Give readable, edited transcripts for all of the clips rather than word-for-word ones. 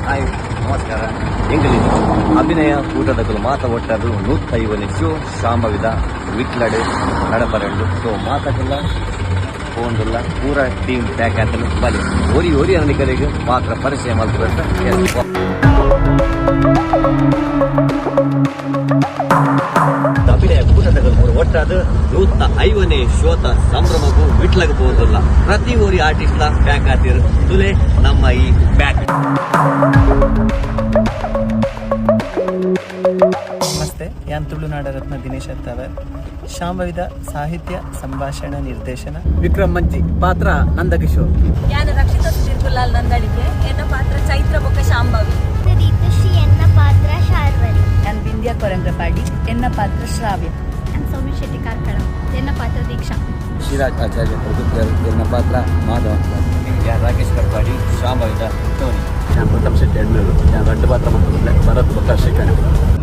Hi ನಮಸ್ಕಾರ. ಎಂಗಲಿ ಅಭಿನಯ ಕೂಟದಗಳು ಮಾತಾಡೋದು 105ನೇ ಶೋ ಶಾಂಭವಿದ ವಿಟ್ಲಡೆ ನಡಪರಂಡು. ಸೊ ಮಾತಾಡಲ್ಲ ಫೋನ್ಲ್ಲ ಪೂರ ಟೀಮ್ ಪ್ಯಾಕ್ ಆತನು ಬಲಿ ಓರಿ ಓರಿ ಅನ್ನಿಕರಿಗೆ ಪಾತ್ರ ಪರಿಚಯ ಮಾಡ್ಕೊಳ್ತ ಅಭಿನಯ ಕೂಟದಗಳು ಒಟ್ಟಾದ 105ನೇ ಶೋತ ಸಂಭ್ರಮಕ್ಕೂ ವಿಟ್ಲಾಗಬಹುದಲ್ಲ. ಪ್ರತಿ ಓರಿ ಆರ್ಟಿಸ್ಟ್ ಪ್ಯಾಕ್ ಆತಿರು ತುಲೆ ನಮ್ಮ ಈ ಪ್ಯಾಕ್. ನಮಸ್ತೆ, ಯಾನ್ ತುಳುನಾಡ ರತ್ನ ದಿನೇಶ್ ಅತ್ತಾವರ್. ಶಾಂಭವಿದ ಸಾಹಿತ್ಯ ಸಂಭಾಷಣಾ ನಿರ್ದೇಶನ ವಿಕ್ರಮ್ ಮಂಜಿ, ಪಾತ್ರ ನಂದಕಿಶೋರ್. ಯಾನು ರಕ್ಷಿತಾ ಸುಧೀರ್ಗುಲಾಲ್ ನಂದಳಿಗೆ ಎನ್ನ ಪಾತ್ರ ಚೈತ್ರ ಬೊಕ್ಕ ಶಾಂಭವಿ. ರೀತಶ್ರೀ ಎನ್ನ ಪಾತ್ರ ಶಾರ್ವರಿ. ನಾನು ಬಿಂದ್ಯಾ ಕೊರಂಗಪಾಡಿ ಎನ್ನ ಪಾತ್ರ ಶ್ರಾವ್ಯ. ನಾನು ಸೌಮ್ಯ ಶೆಟ್ಟಿ ಕಾರ್ಕಳ ಎನ್ನ ಪಾತ್ರ ದೀಕ್ಷಾ. ಶಿರಾಜ್ ಆಚಾರ್ಯ ಪ್ರಭುತ್ವರ್ ಎನ್ನ ಪಾತ್ರ ಮಾಧವ. ಯಾನ್ ರಾಕೇಶ್ ಕರ್ಪಾಡಿ ಶಾಂಭವಿದ ಟೋನಿ. ನಾನು ಪ್ರಥಮ್ ಶೆಟ್ಟಿ ಎಣ್ಣೂರು, ನಾನು ರೆಡ್ಡು ಪಾತ್ರ ಮಾಡ್ತಿದ್ದೆ ಭರತ್ ಬೊಕ್ಕ ಶ್ರೀಕರಣ.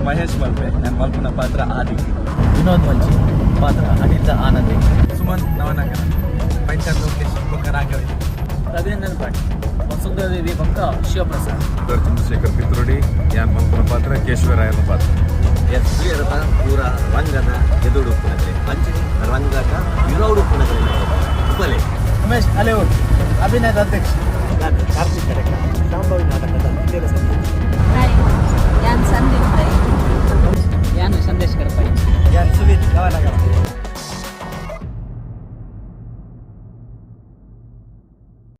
ಮಹೇಶ್ ಮಲ್ಪೆ, ನಾನು ಮಲ್ಪನ ಪಾತ್ರ ಆದಿ. ವಿನೋದ್ ಮಂಜಿ ಪಾತ್ರ ಅನಿತ ಆನಂದಿ. ಸುಮಂತ್ ನವನಗರ, ಪಂಚಾಯತ್ ಲೋಕೇಶ್ ಬೊಕ್ಕ ರಾಘವೇಂದ್ರ. ರವೀಂದ್ರನ್ ಭಟ್, ವಸುಂಧರಾದೇವಿ ಬೊಕ್ಕ ಶಿವಪ್ರಸಾದ್. ಚಂದ್ರಶೇಖರ್ ಪಿತ್ರೋಡಿ, ಯಾನ್ ಮಲ್ಪನ ಪಾತ್ರ ಕೇಶವರಾಯನ ಪಾತ್ರ. ಎಸ್ಪಿಯರದ ಪೂರ ರಂಗದ ಎದುರು ಪುಣಗಲೆ ಪಂಚಮಿ ರಂಗದ ಇರೋಡು ಪುಣಗಲೆ ಉಪಲೆ. ಉಮೇಶ್ ಅಲೆಯೂರ್, ಅಭಿನಯದ ಅಧ್ಯಕ್ಷ. ನಾನು ಕಾರ್ತಿಕ್ ಕಡೆಕ, ಶಾಂಭವಿ ನಾಟಕದ ನಿರ್ದೇಶಕ.